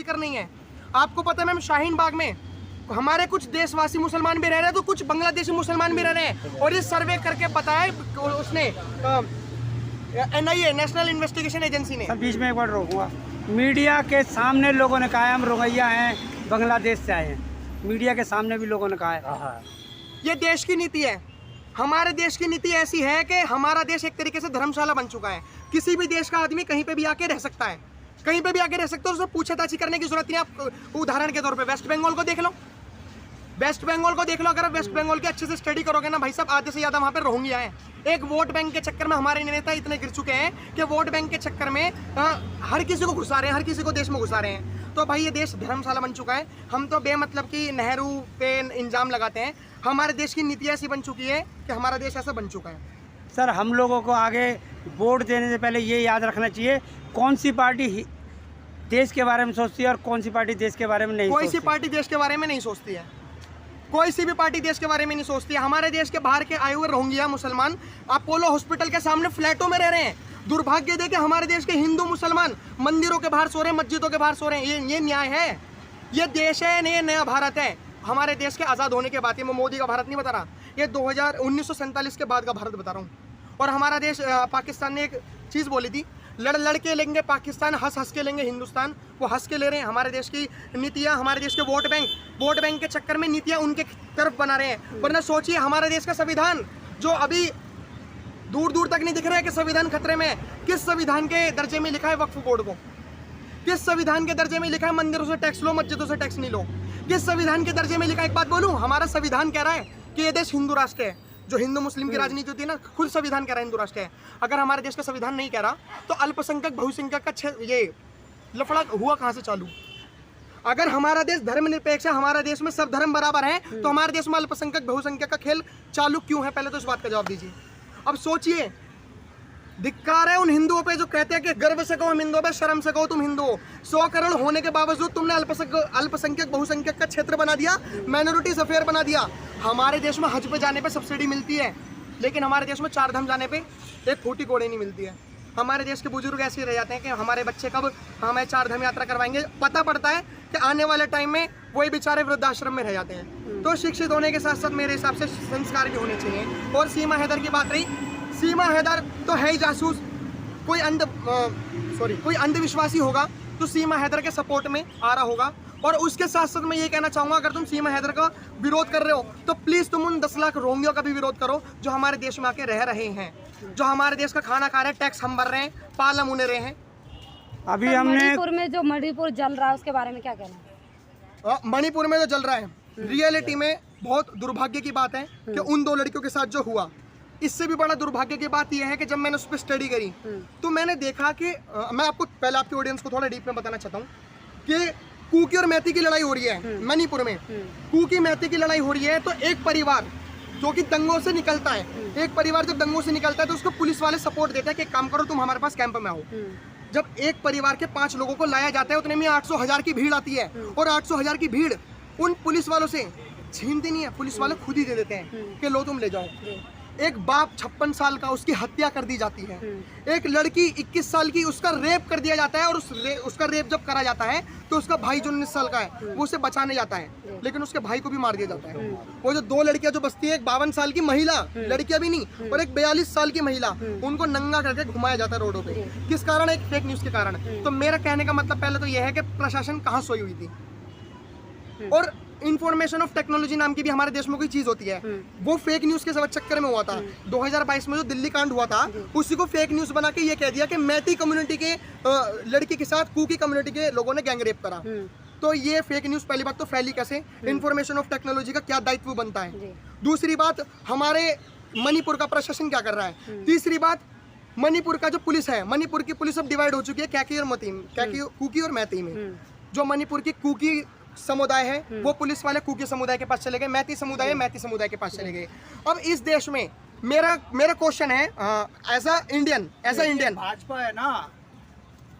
जिक्र नहीं है। आपको पता है मैम, शाहीन बाग में हमारे कुछ देशवासी मुसलमान भी रह रहे हैं, तो कुछ बांग्लादेशी मुसलमान भी रह रहे हैं। और ये सर्वे करके बताया उसने NIA, नेशनल इन्वेस्टिगेशन एजेंसी ने। बीच में एक बार रोकूंगा। मीडिया के सामने लोगों ने कहा है हम रोहैया हैं, बांग्लादेश से आए हैं। मीडिया के सामने भी लोगों ने कहा है। ये देश की नीति है। हमारे देश की नीति ऐसी है कि हमारा देश एक तरीके से धर्मशाला बन चुका है। किसी भी देश का आदमी कहीं पे भी आके रह सकता है, कहीं पे भी आके रह सकते हो, उससे पूछताछ करने की जरूरत नहीं। आप उदाहरण के तौर पे वेस्ट बंगाल को देख लो, वेस्ट बंगाल को देख लो। अगर आप वेस्ट बंगाल की अच्छे से स्टडी करोगे ना भाई साहब, आधे से ज़्यादा वहाँ पे रोहिंग्या है। एक वोट बैंक के चक्कर में हमारे नेता इतने गिर चुके हैं कि वोट बैंक के चक्कर में हर किसी को घुसा रहे हैं, हर किसी को देश में घुसा रहे हैं। तो भाई ये देश धर्मशाला बन चुका है। हम तो बेमतलब की नेहरू पे इल्जाम लगाते हैं। हमारे देश की नीति ऐसी बन चुकी है कि हमारा देश ऐसा बन चुका है। सर, हम लोगों को आगे वोट देने से पहले ये याद रखना चाहिए कौन सी पार्टी देश के बारे में सोचती है और कौन सी पार्टी देश के बारे में नहीं। कोई सी पार्टी देश के बारे में नहीं सोचती है, कोई सी भी पार्टी देश के बारे में नहीं सोचती है। हमारे देश के बाहर के आए हुए रोहिंग्या मुसलमान अपोलो हॉस्पिटल के सामने फ्लैटों में रह रहे हैं। दुर्भाग्य दे के हमारे देश के हिंदू मुसलमान मंदिरों के बाहर सो रहे हैं, मस्जिदों के बाहर सो रहे हैं। ये न्याय है? ये देश है, ये नया भारत है। हमारे देश के आज़ाद होने के बाद, ये मैं मोदी का भारत नहीं बता रहा, ये 1947 के बाद का भारत बता रहा हूँ। और हमारा देश, पाकिस्तान ने एक चीज़ बोली थी, लड़ लड़ के लेंगे पाकिस्तान, हंस हंस के लेंगे हिंदुस्तान। वो हंस के ले रहे हैं। हमारे देश की नीतियाँ, हमारे देश के वोट बैंक के चक्कर में नीतियाँ उनके तरफ बना रहे हैं। वरना सोचिए, हमारे देश का संविधान जो अभी दूर दूर तक नहीं दिख रहा है कि संविधान खतरे में है। किस संविधान के दर्जे में लिखा है वक्फ बोर्ड को? किस संविधान के दर्जे में लिखा है मंदिरों से टैक्स लो, मस्जिदों से टैक्स नहीं लो? किस संविधान के दर्जे में लिखा है? एक बात बोलूं, हमारा संविधान कह रहा है कि ये देश हिंदू राष्ट्र है। जो हिंदू मुस्लिम की राजनीति होती है ना, खुद संविधान कह रहा है हिंदू राष्ट्र है। अगर हमारे देश का संविधान नहीं कह रहा तो अल्पसंख्यक बहुसंख्यक का ये लफड़ा हुआ कहाँ से चालू? अगर हमारा देश धर्मनिरपेक्ष है, हमारा देश में सब धर्म बराबर है, तो हमारे देश में अल्पसंख्यक बहुसंख्यक का खेल चालू क्यों है? पहले तो इस बात का जवाब दीजिए। अब सोचिए, धिक्कार है उन हिंदुओं पे जो कहते हैं कि गर्व से कहो हम हिंदू हो, शर्म से कहो तुम हिंदू हो। 100 करोड़ होने के बावजूद तुमने अल्पसंख्यक बहुसंख्यक का क्षेत्र बना दिया, माइनॉरिटीज अफेयर बना दिया। हमारे देश में हज पे जाने पे सब्सिडी मिलती है, लेकिन हमारे देश में 4 धाम जाने पे एक फूटी कोड़े नहीं मिलती है। हमारे देश के बुजुर्ग ऐसे रह जाते हैं कि हमारे बच्चे कब हमें 4 धाम यात्रा करवाएंगे। पता पड़ता है कि आने वाले टाइम में वही बेचारे वृद्धाश्रम में रह जाते हैं। तो शिक्षित होने के साथ साथ मेरे हिसाब से संस्कार भी होने चाहिए। और सीमा हैदर की बात रही, सीमा हैदर तो है ही जासूस। कोई अंधविश्वासी होगा तो सीमा हैदर के सपोर्ट में आ रहा होगा। और उसके साथ साथ मैं ये कहना चाहूँगा, अगर तुम सीमा हैदर का विरोध कर रहे हो तो प्लीज़ तुम उन 10 लाख रोहिंग्या का भी विरोध करो जो हमारे देश में आके रह रहे हैं, जो हमारे देश का खाना खा रहे हैं, टैक्स हम भर रहे हैं, पाल हम उन्हें रहे हैं। अभी हमने मणिपुर में जो मणिपुर जल रहा है उसके बारे में क्या कहना है? मणिपुर में जो जल रहा है, रियलिटी में बहुत दुर्भाग्य की बात है कि उन 2 लड़कियों के साथ जो हुआ, इससे भी बड़ा दुर्भाग्य की बात यह है कि जब मैंने उस पर स्टडी करी तो मैंने देखा कि मैं आपको पहले आपकी ऑडियंस को थोड़ा डीप में बताना चाहता हूँ कि कुकी और मैती की लड़ाई हो रही है मणिपुर में। कुकी मैती की लड़ाई हो रही है तो एक परिवार जो कि दंगों से निकलता है, एक परिवार जब दंगों से निकलता है तो उसको पुलिस वाले सपोर्ट देते हैं कि काम करो, तुम हमारे पास कैंप में आओ। जब एक परिवार के 5 लोगों को लाया जाता है, उतने में 800,000 की भीड़ आती है और 800,000 की भीड़ उन पुलिस वालों से छीनती नहीं है, पुलिस वाले खुद ही दे देते हैं कि लो तुम ले जाओ। एक बाप 56 साल का, उसकी हत्या कर दी जाती है। एक लड़की 21 साल की, उसका रेप कर दिया जाता है। और उसका रेप जब करा जाता है तो उसका भाई जो 19 साल का है वो उसे बचाने जाता है, लेकिन उसके भाई को भी मार दिया जाता है। वो जो 2 लड़कियां जो बचती है, एक 52 साल की महिला, लड़कियां भी नहीं, और एक 42 साल की महिला, उनको नंगा करके घुमाया जाता है रोडों पे। किस कारण? एक फेक न्यूज के कारण। तो मेरा कहने का मतलब पहले तो यह है कि प्रशासन कहाँ सोई हुई थी। और इंफॉर्मेशन ऑफ टेक्नोलॉजी नाम की भी हमारे देश में कोई चीज होती है, वो फेक न्यूज के सब चक्कर में हुआ था। 2022 में जो दिल्ली कांड हुआ था, उसी को फेक न्यूज बना के ये कह दिया कि मैती कम्युनिटी के लड़की के साथ कुकी कम्युनिटी के लोगों ने गैंग रेप करा। तो ये फेक न्यूज पहली बात तो फैली कैसे? इंफॉर्मेशन ऑफ टेक्नोलॉजी का क्या दायित्व बनता है। दूसरी बात, हमारे मणिपुर का प्रशासन क्या कर रहा है। तीसरी बात, मणिपुर का जो पुलिस है, मणिपुर की पुलिस अब डिवाइड हो चुकी है कैकी और मती में, कुकी और मैती में। जो मणिपुर की कुकी समुदाय है वो पुलिस वाले कुकी समुदाय के पास चले गए, मैती समुदाय है मैती समुदाय के पास चले गए। अब इस देश में मेरा क्वेश्चन है, एज अ इंडियन भाजपा है ना,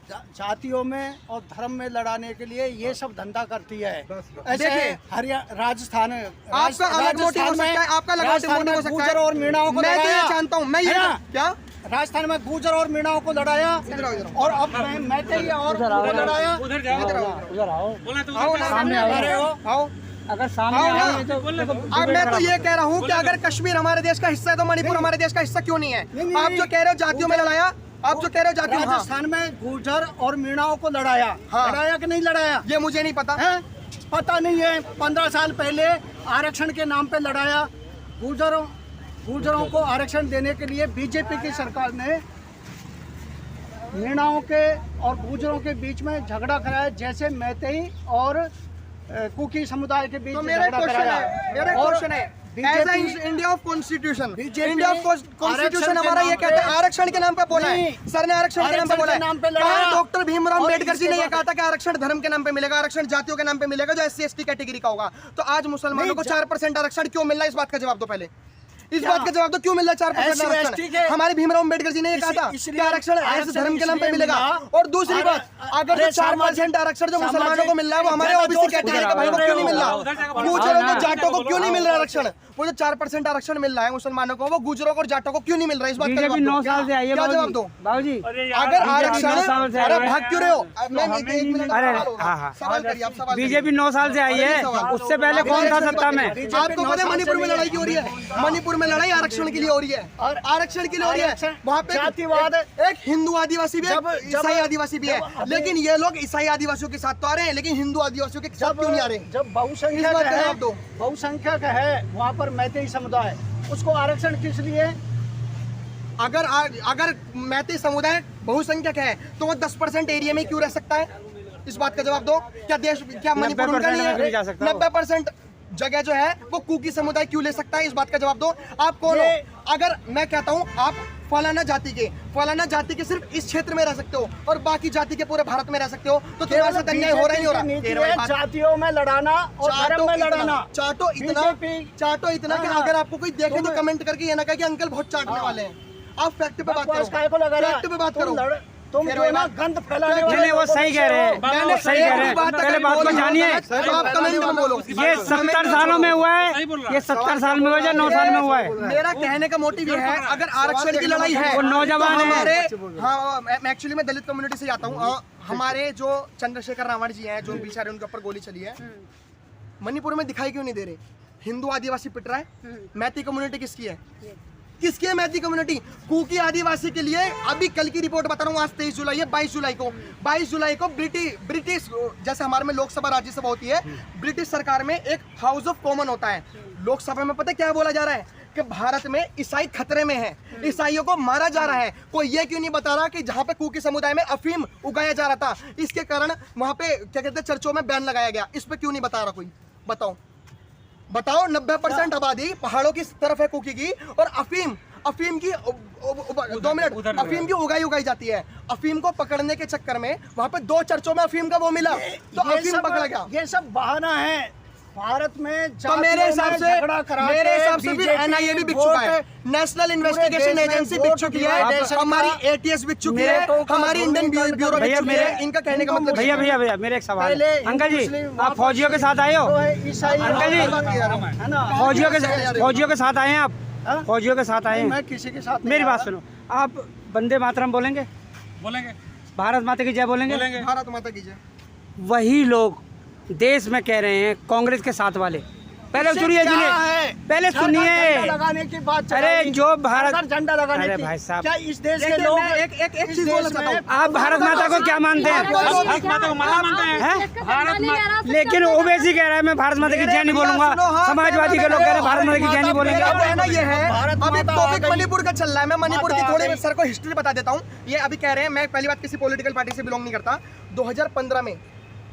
जातियों में और धर्म में लड़ाने के लिए ये सब धंधा करती है। ऐसे राजस्थान आपका अलग मोटिव हो सकता है, आपका अलग मोटिव हो सकता है। और मीणाओं को मैं तो ये जानता हूँ, मैं ये क्या राजस्थान में गुर्जर और मीणाओं को लड़ाया, और अब मैतेई और लड़ाया। आओ अगर सामने आए तो अब मैं तो ये कह रहा हूँ कि अगर कश्मीर हमारे देश का हिस्सा है तो मणिपुर हमारे देश का हिस्सा क्यों नहीं है? आप जो कह रहे हो जातियों में लड़ाया, आप जो कह रहे हो जातियों में, राजस्थान में गुर्जर और मीणाओं को लड़ाया, हाँ। लड़ाया कि नहीं लड़ाया? ये मुझे नहीं पता है, पता नहीं है। 15 साल पहले आरक्षण के नाम पे लड़ाया। गुर्जरों को आरक्षण देने के लिए बीजेपी की सरकार ने मीणाओं के और गुर्जरों के बीच में झगड़ा कराया, जैसे मैतेई और कुकी समुदाय के बीच तो में मेरा झगड़ा क्वेश्चन कराया। है, मेरा और क्वेश्चन है, India of constitution, BJP India of constitution आरक्षण के हमारा ये नाम कहता है, पे- आरक्षण के नाम पे बोला है, नहीं। सर ने आरक्षण के नाम पे बोला है। नाम पे कहा लड़ाया। डॉक्टर भीमराव और अम्बेडकर जी ने इसके ये कहा था कि आरक्षण धर्म के नाम पे मिलेगा, आरक्षण जातियों के नाम पे मिलेगा, जो SC/ST कैटेगरी का होगा। तो आज मुसलमानों को 4% आरक्षण क्यों मिल रहा है? इस बात का जवाब दो पहले, इस बात का जवाब दो, क्यों मिल रहा है 4% आरक्षण? हमारे भीमराव अम्बेडकर जी ने ये कहा था कि आरक्षण ऐसे धर्म के नाम पे मिलेगा। और दूसरी बात, अगर जो 4% आरक्षण जो मुसलमानों को मिल रहा है वो हमारे OBC कैटेगरी के भाई को क्यों नहीं मिल रहा? गुजरों को, जाटों को क्यों नहीं मिल रहा आरक्षण? वो जो 4% आरक्षण मिल रहा है मुसलमानों को, वो गुजरों को और जाटों को क्यों नहीं मिल रहा है? इस बात का बीजेपी 9 साल से आई है क्या जवाब दो? बाबूजी। अगर आरक्षण, अरे भाग क्यों रहे हो? मैं एक मिनट अरे, सवाल हाँ। सवाल करिए, आप सवाल करिए। बीजेपी 9 साल से आई है, उससे पहले कौन था सत्ता में? आपको पता है मणिपुर में लड़ाई क्यों हो रही है? मणिपुर में लड़ाई आरक्षण के लिए हो रही है, और आरक्षण के लिए हो रही है। वहाँ पे जातिवाद, एक हिंदू आदिवासी भी है, ईसाई आदिवासी भी है, लेकिन ये लोग ईसाई आदिवासियों के साथ तो आ रहे हैं, लेकिन हिंदू आदिवासियों के साथ क्यों नहीं आ रहे? जब इस बात का जवाब दो। बहुसंख्यक है वहाँ पर मैतेई समुदाय, उसको आरक्षण किस लिए? अगर मैतेई समुदाय बहुसंख्यक है तो वो 10% एरिया में क्यों रह सकता है? इस बात का जवाब दो। क्या देश, क्या मणिपुर उनका नहीं है? 90% जगह जो है वो कुकी समुदाय क्यों ले सकता है? इस बात का जवाब दो। आप कौन हो? अगर मैं कहता हूँ आप फलाना जाति के सिर्फ इस क्षेत्र में रह सकते हो और बाकी जाति के पूरे भारत में रह सकते हो, तो तुम्हारे साथ अन्याय हो रहा है नहीं हो रहा? जातियों में लड़ाना और धर्म में लड़ाना। चाटो इतना कि अगर आपको कोई देखे तो कमेंट करके ये ना कहे कि अंकल बहुत चाटने वाले हैं। आप फैक्ट पे बात करो, फैक्ट पे बात करो। तुम जो है ना गंद फैलाने वाले। नहीं, वो सही कह रहे हैं, मैंने सही कह रहे हैं। पहले बात को जानिए, आप कमेंट में बोलो। ये 70 सालों में हुआ है, ये 70 साल में हुआ है, 9 साल में हुआ है। मेरा कहने का मोटिव ये है, अगर आरक्षण की लड़ाई है, वो नौजवान तो है। हमारे, हाँ, मैं एक्चुअली मैं दलित कम्युनिटी से आता हूँ। हमारे जो चंद्रशेखर रावण जी हैं, जो बेचारे उनके ऊपर गोली चली है, मणिपुर में दिखाई क्यों नहीं दे रहे? हिंदू आदिवासी पिट रहा है, मैती कम्युनिटी किसकी है? किसकी है मैती कम्युनिटी? कुकी आदिवासी के लिए अभी कल की रिपोर्ट बता रहा हूँ, आज 23 जुलाई है, 22 जुलाई को ब्रिटिश जैसे हमारे में लोकसभा राज्यसभा होती है, ब्रिटिश सरकार में एक हाउस ऑफ कॉमन होता है। लोकसभा में पता है क्या बोला जा रहा है? कि भारत में ईसाई खतरे में है, ईसाइयों को मारा जा रहा है। कोई ये क्यों नहीं बता रहा कि जहाँ पे कुकी समुदाय में अफीम उगाया जा रहा था, इसके कारण वहाँ पे क्या कहते हैं चर्चों में बैन लगाया गया? इस पे क्यों नहीं बता रहा कोई? बताओ 90% आबादी पहाड़ों की तरफ है कुकी की, और अफीम की 2 मिनट, अफीम की उगाई जाती है। अफीम को पकड़ने के चक्कर में वहाँ पे 2 चर्चों में अफीम का वो मिला, तो अफीम पकड़ा गया। ये सब बहाना है। भारत में तो मेरे हिसाब से भी NIA भी बिक चुका है, नेशनल इन्वेस्टिगेशन एजेंसी बिक चुकी है, हमारी ATS बिक चुकी है, हमारी इंडियन ब्यूरो बिक चुकी है। इनका कहने का मतलब, भैया मेरे एक सवाल है। अंकल जी, आप फौजियों के साथ आए हो? अंकल जी, फौजियों के साथ आए हैं आप? फौजियों के साथ आए हैं? मैं किसी के साथ, मेरी बात सुनो, आप वंदे मातरम बोलेंगे? भारत माता की जय बोलेंगे? भारत माता की जय। वही लोग देश में कह रहे हैं, कांग्रेस के साथ वाले, पहले सुनिए पहले सुनिए। लगाने की बात, अरे जो भारत झंडा लगाने अरे की, भाई साहब, क्या इस देश के लोग एक चीज बोलना चाहता हूँ, आप भारत माता को क्या मानते हैं? लेकिन ओवैसी कह रहा है मैं भारत माता की जय नहीं बोलूंगा, समाजवादी के लोग कह रहे हैं भारत माता की जय नहीं बोलेंगे। कहना ये है, अभी टॉपिक मणिपुर का चल रहा है, मैं मणिपुर की थोड़ी सर को हिस्ट्री बता देता हूँ। ये अभी कह रहे हैं, मैं पहली बात किसी पॉलिटिकल पार्टी से बिलोंग नहीं करता। 2015 में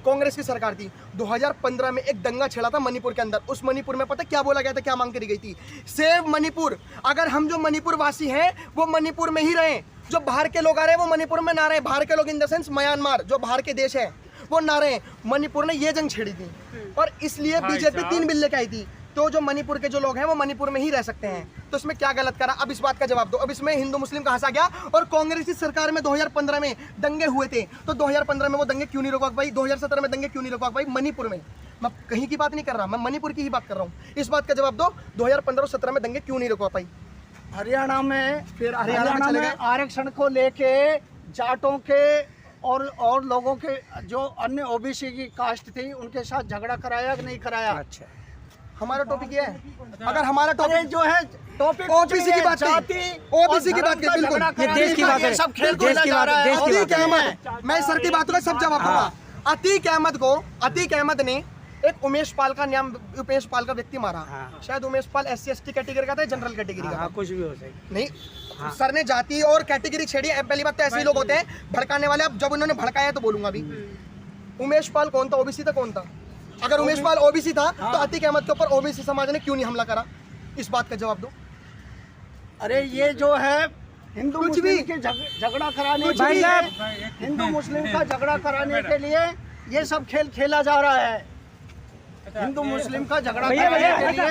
कांग्रेस की सरकार थी, 2015 में एक दंगा छिड़ा था मणिपुर के अंदर। उस मणिपुर में पता क्या बोला गया था, क्या मांग करी गई थी? सेव मणिपुर। अगर हम जो मणिपुर वासी हैं वो मणिपुर में ही रहें, जो बाहर के लोग आ रहे हैं वो मणिपुर में ना रहे। बाहर के लोग इन द सेंस म्यांमार, जो बाहर के देश है वो ना रहे। मणिपुर ने ये जंग छेड़ी थी, और इसलिए बीजेपी 3 बिल लेके आई थी, तो जो मणिपुर के जो लोग हैं वो मणिपुर में ही रह सकते हैं। तो इसमें क्या गलत करा? अब इस बात का जवाब दो। अब इसमें हिंदू मुस्लिम कहाँ से आ गया? और कांग्रेस की सरकार में 2015 में दंगे हुए थे, तो 2015 में वो दंगे क्यों नहीं रोका भाई? 2017 में दंगे क्यों नहीं रोका भाई? मणिपुर में, मैं कहीं की बात नहीं कर रहा, मैं मणिपुर की ही बात कर रहा हूँ। इस बात का जवाब दो, 2015 और 17 में दंगे क्यों नहीं रोका पाई? हरियाणा में फिर हरियाणा में चले गए। आरक्षण को लेके जाटों के और लोगों के जो अन्य ओबीसी की कास्ट थी उनके साथ झगड़ा कराया कि नहीं कराया? अच्छा, हमारा टॉपिक ये है, अगर हमारा अरे टॉपिक जो है टॉपिक ओबीसी की बात ओबीसी की बात की बिल्कुल ये देश की बात है, सब खेल देश की बात है, देश की अतीक अहमद, मैं सर की बातों का सब जवाब दूंगा। अतीक अहमद ने एक उमेश पाल का नाम, उमेश पाल का व्यक्ति मारा। हाँ। शायद उमेश पाल SC/ST कैटेगरी का था, जनरल कैटेगरी का हाँ, था। कुछ भी हो सकता नहीं, सर ने जाति और कैटेगरी छेड़ी। पहली बात तो ऐसे ही लोग होते हैं भड़काने वाले। अब जब उन्होंने भड़काया तो बोलूंगा भी। उमेश पाल कौन था? ओबीसी था। कौन था? अगर उमेश पाल ओबीसी था तो अतीक अहमद के ऊपर ओबीसी समाज ने क्यों नहीं हमला करा? इस बात का जवाब दो। अरे ये जो है हिंदू कुछ मुस्लिम भी। के झगड़ा कराने कुछ के भी। लिए, हिंदू मुस्लिम का झगड़ा कराने के लिए ये सब खेल खेला जा रहा है। हिंदू मुस्लिम का झगड़ा कराने के लिए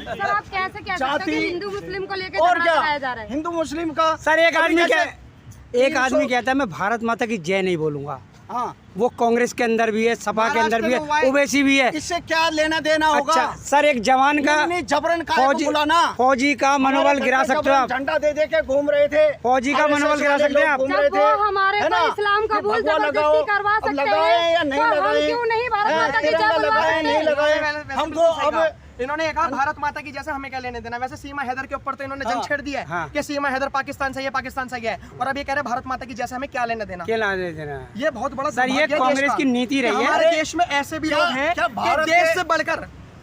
सर आप कैसे कह सकते हो जाति कि हिंदू मुस्लिम को लेकर और झगड़ा क्या कराया जा रहा है? हिंदू मुस्लिम का सर एक अभी आदमी जैसे- एक आदमी कहता है मैं भारत माता की जय नहीं बोलूंगा, हाँ, वो कांग्रेस के अंदर भी है, सपा के अंदर भी है, महाराष्ट्र में ओबीसी भी है। इससे क्या लेना देना होगा? अच्छा सर, एक जवान का नहीं, जबरन काहे को फौजी बुलाना? फौजी का मनोबल हमारे गिरा घर पे सकते हो आप। जबरन झंडा दे दे के घूम रहे थे, फौजी का RSS मनोबल गिरा वाले सकते हैं लोग आप। घूम जब रहे वो थे, हमारे है को ना? इस्लाम कि कबूल भगवा जबरदस्ती लगाओ, करवा अब सकते लगाए हैं, या नहीं तो हम लगाए? क्यों नहीं भारत माता की तिरंगा जय बुलवा लगाए सकते नहीं हैं? लगाए? हमको अब इन्होंने कहा भारत माता की जैसे हमें क्या लेने देना। वैसे सीमा हैदर के ऊपर तो इन्होंने जंग हाँ। छेड़ दी है हाँ। कि सीमा हैदर पाकिस्तान से है, पाकिस्तान से है, और अब ये कह रहे हैं भारत माता की जैसे हमें क्या लेना देना। क्या ला देना है? ये बहुत बड़ा सर, ये दुर्भाग्य है कांग्रेस देश का की नीति रही कि है। हमारे अरे, देश में ऐसे भी क्या- लोग हैं क्या कि भारत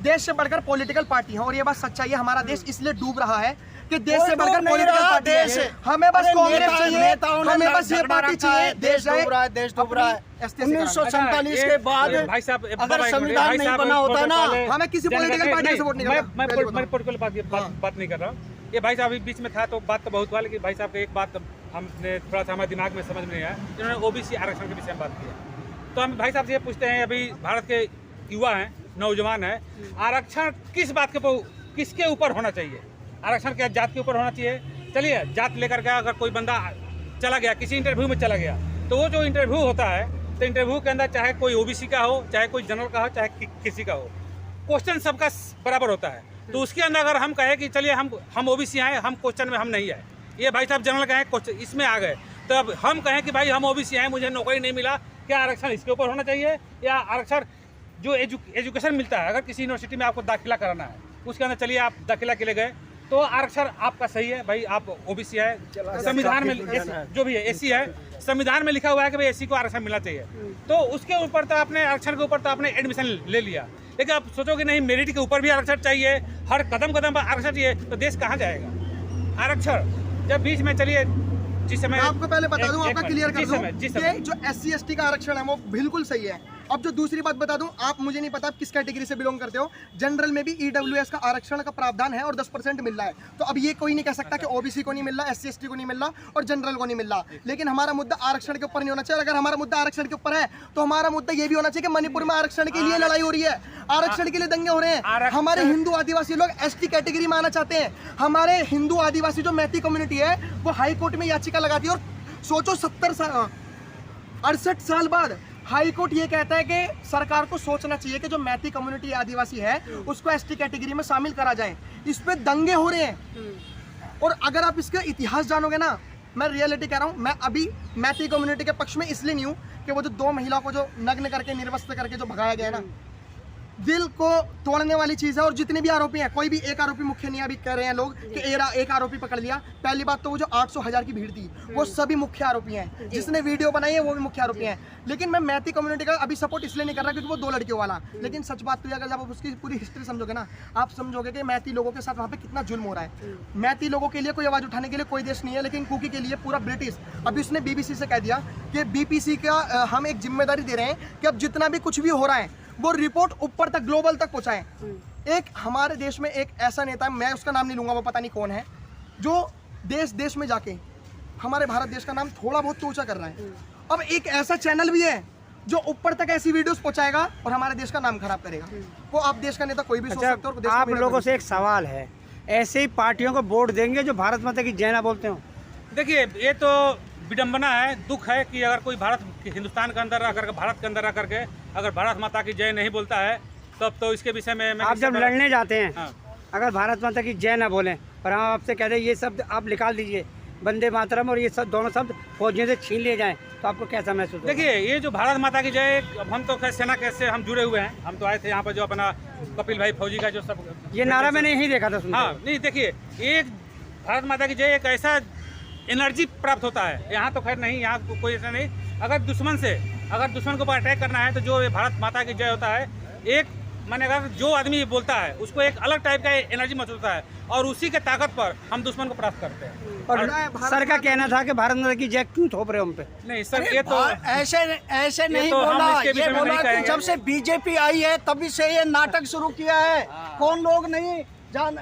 देश से बढ़कर पॉलिटिकल पार्टी है। और ये बात सच्चाई है, हमारा देश इसलिए डूब रहा है कि देश कोई से बढ़कर डूब नहीं पॉलिटिकल रहा पार्टी देश। है। हमें बस अरे कांग्रेस चाहिए, नेताओं ने हमें बस ये झगड़ा पार्टी रखा है, चाहिए। देश डूब रहा है, देश डूब रहा है। 1947 के बाद भाई साहब अगर संविधान नहीं बना होता ना, हमें किसी पॉलिटिकल पार्टी से वोट नहीं करना। मैं पहले बताओ। पॉलिटिकल बात नहीं कर रहा हूँ। ये भाई साहब अभी बीच में था तो बात तो बहुत हुआ, लेकिन भाई साहब का एक बात हमने थोड़ा सा हमारे दिमाग में समझ में नहीं आया। इन्होंने ओबीसी आरक्षण के विषय में बात की। तो हम भाई साहब से ये पूछते हैं, अभी भारत के युवा हैं, नौजवान हैं, आरक्षण किस बात के किसके ऊपर होना चाहिए? आरक्षण क्या जात के ऊपर होना चाहिए? चलिए जात लेकर के अगर कोई बंदा चला गया, किसी इंटरव्यू में चला गया, तो वो जो इंटरव्यू होता है, तो इंटरव्यू के अंदर चाहे कोई ओबीसी का हो, चाहे कोई जनरल का हो, चाहे किसी का हो, क्वेश्चन सबका बराबर होता है। तो उसके अंदर अगर हम कहें कि चलिए हम ओबीसी आए, हम क्वेश्चन में हम नहीं आए, ये भाई साहब जनरल का है, क्वेश्चन इसमें आ गए, तो अब हम कहें कि भाई हम ओबीसी आए, मुझे नौकरी नहीं मिला, क्या आरक्षण इसके ऊपर होना चाहिए? या आरक्षण जो एजुकेशन मिलता है, अगर किसी यूनिवर्सिटी में आपको दाखिला कराना है, उसके अंदर चलिए आप दाखिला के लिए गए, तो आरक्षण आपका सही है, भाई आप ओबीसी है, संविधान में जो भी है एससी है, संविधान में लिखा हुआ है कि भाई एससी को आरक्षण मिलना चाहिए, तो उसके ऊपर तो आपने आरक्षण के ऊपर तो आपने एडमिशन ले लिया। लेकिन आप सोचोगे नहीं मेरिट के ऊपर भी आरक्षण चाहिए, हर कदम कदम पर आरक्षण चाहिए, तो देश कहाँ जाएगा? आरक्षण जब बीच में चलिए जिस समय मैं आपको पहले बता दूं, आपका क्लियर कर दूं जिस कि समय जो SC/ST का आरक्षण है वो बिल्कुल सही है। अब जो दूसरी बात बता दूं, आप मुझे नहीं पता आप किस कैटेगरी से बिलोंग करते हो, जनरल में भी EWS का आरक्षण का प्रावधान है और 10% मिल रहा है। तो अब ये कोई नहीं कह सकता कि ओबीसी को नहीं मिल रहा, SC/ST को नहीं मिल रहा और जनरल को नहीं मिल रहा। लेकिन हमारा मुद्दा आरक्षण के ऊपर नहीं होना चाहिए। अगर हमारा मुद्दा आरक्षण के ऊपर है तो हमारा मुद्दा ये भी होना चाहिए कि मणिपुर में आरक्षण के लिए लड़ाई हो रही है, आरक्षण के लिए दंगे हो रहे हैं। हमारे हिंदू आदिवासी लोग ST कैटेगरी में आना चाहते हैं। हमारे हिंदू आदिवासी जो मैती कम्युनिटी है वो हाई कोर्ट में याचिका लगाती है, और सोचो 68 साल बाद हाई कोर्ट ये कहता है कि सरकार को सोचना चाहिए कि जो मैती कम्युनिटी आदिवासी है उसको ST कैटेगरी में शामिल करा जाए। इस पे दंगे हो रहे हैं। और अगर आप इसका इतिहास जानोगे ना, मैं रियलिटी कह रहा हूँ, मैं अभी मैती कम्युनिटी के पक्ष में इसलिए नहीं हूँ कि वो जो 2 महिलाओं को जो नग्न करके निर्वस्त्र करके जो भगाया गया है ना, दिल को तोड़ने वाली चीज है। और जितने भी आरोपी हैं, कोई भी एक आरोपी मुख्य नहीं अभी कह रहे हैं लोग कि एक आरोपी पकड़ लिया। पहली बात तो वो जो 800,000 की भीड़ थी वो सभी मुख्य आरोपी हैं, जिसने वीडियो बनाई है वो भी मुख्य आरोपी हैं। लेकिन मैं मैती कम्युनिटी का अभी सपोर्ट इसलिए नहीं कर रहा क्योंकि वो 2 लड़कियों वाला। लेकिन सच बात तो है, अगर जब आप उसकी पूरी हिस्ट्री समझोगे ना, आप समझोगे कि मैती लोगों के साथ वहाँ पे कितना जुल्म हो रहा है। मैती लोगों के लिए कोई आवाज उठाने के लिए कोई देश नहीं है, लेकिन कुकी के लिए पूरा ब्रिटिश। अभी उसने BBC से कह दिया कि BPC का हम एक जिम्मेदारी दे रहे हैं कि अब जितना भी कुछ भी हो रहा है वो रिपोर्ट ऊपर तक, ग्लोबल तक पहुंचाएं। एक हमारे देश में एक ऐसा नेता है, मैं उसका नाम नहीं लूंगा, वो पता नहीं कौन है, जो देश देश में जाके हमारे भारत देश का नाम थोड़ा बहुत तो ऊंचा कर रहा है। अब एक ऐसा चैनल भी है जो ऊपर तक ऐसी वीडियोस पहुंचाएगा और हमारे देश का नाम खराब करेगा। वो आप देश का नेता कोई भी सोच सकते हो। और देश आप का मेरा लोगों कोई से एक सवाल है, ऐसे ही पार्टियों को वोट देंगे जो भारत माता की जय ना बोलते हो? देखिए ये तो विडम्बना है, दुख है कि अगर कोई हिंदुस्तान के अंदर आकर के, भारत के अंदर आकर के अगर भारत माता की जय नहीं बोलता है, तब तो इसके विषय में आप जब लड़ने जाते हैं, हाँ। अगर भारत माता की जय ना बोलें पर हम आपसे कह रहे हैं ये शब्द आप निकाल दीजिए, वंदे मातरम, और ये सब दोनों शब्द फौजियों से छीन लिए जाएं तो आपको कैसा महसूस होगा? देखिए, ये जो भारत माता की जय, अब हम तो खैर सेना कैसे हम जुड़े हुए हैं, हम तो आए थे यहाँ पर जो अपना कपिल भाई फौजी का जो सब ये नारा मैंने यही देखा था सुनते हाँ, हुए। नहीं देखिए, एक भारत माता की जय एक ऐसा एनर्जी प्राप्त होता है। यहाँ तो खैर नहीं, यहाँ कोई ऐसा नहीं। अगर दुश्मन के ऊपर अटैक करना है तो जो ये भारत माता की जय होता है, एक माने अगर जो आदमी ये बोलता है उसको एक अलग टाइप का एनर्जी महसूस होता है, और उसी के ताकत पर हम दुश्मन को प्राप्त करते हैं। और सर का कहना था कि भारत माता की जय क्यों थोप रहे हो हम पे? नहीं सर, ये तो ऐसे नहीं तो हम बोला, इसके ये विषय में बोला नहीं कि कहेंगे। जब से बीजेपी आई है तभी से ये नाटक शुरू किया है। कौन लोग नहीं जान,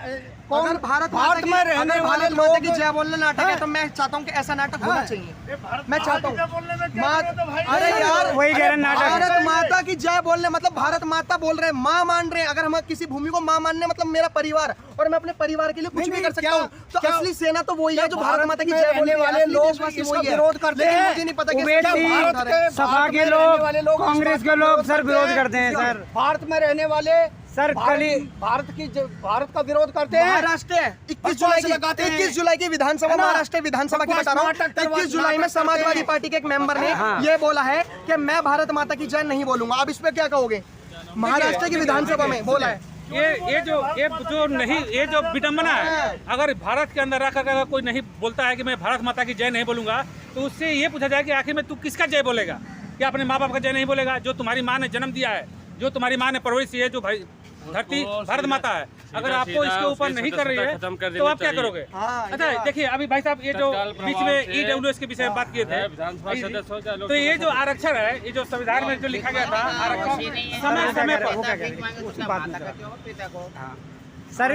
कौन अगर भारत में रहने वाले लोग की जय बोलना नाटक है तो मैं चाहता हूँ कि ऐसा नाटक होना चाहिए। मैं चाहता हूँ, अरे यार वही कह रहे हैं नाटक है। भारत माता की जय बोलने मतलब भारत माता बोल रहे हैं, माँ मान रहे हैं। अगर हम किसी भूमि को माँ मानने मतलब मेरा परिवार, और मैं अपने परिवार के लिए कुछ भी कर सकता हूँ, तो असली सेना तो वही है जो भारत माता की जय बोलने वाले लोग इसका विरोध करते हैं। मुझे नहीं पता कि सपा के लोग, कांग्रेस के लोग सर विरोध करते हैं सर। भारत में रहने वाले सर भारत का विरोध करते हैं। महाराष्ट्र 21 जुलाई की विधानसभा, महाराष्ट्र विधानसभा की बता रहा हूँ, 21 जुलाई में समाजवादी पार्टी के एक मेंबर ने ये बोला है कि मैं भारत माता की जय नहीं बोलूंगा। अब इस पे क्या कहोगे? महाराष्ट्र की विधानसभा में बोला है। ये जो विडंबना है, अगर भारत के अंदर रखकर अगर कोई नहीं बोलता है कि मैं भारत माता की जय नहीं बोलूंगा, तो उससे ये पूछा जाए कि आखिर में तू किसका जय बोलेगा? क्या अपने माँ बाप का जय नहीं बोलेगा, जो तुम्हारी माँ ने जन्म दिया है, जो तुम्हारी माँ ने परवरिश की है, जो भाई धरती भारत माता है? अगर आपको इसके ऊपर नहीं कर रही है तो आप क्या करोगे? अच्छा देखिए, अभी भाई साहब ये जो बीच में EWS के विषय में बात किए थे, तो ये जो आरक्षण है, ये जो संविधान में जो लिखा गया था आरक्षण समय समय पर सर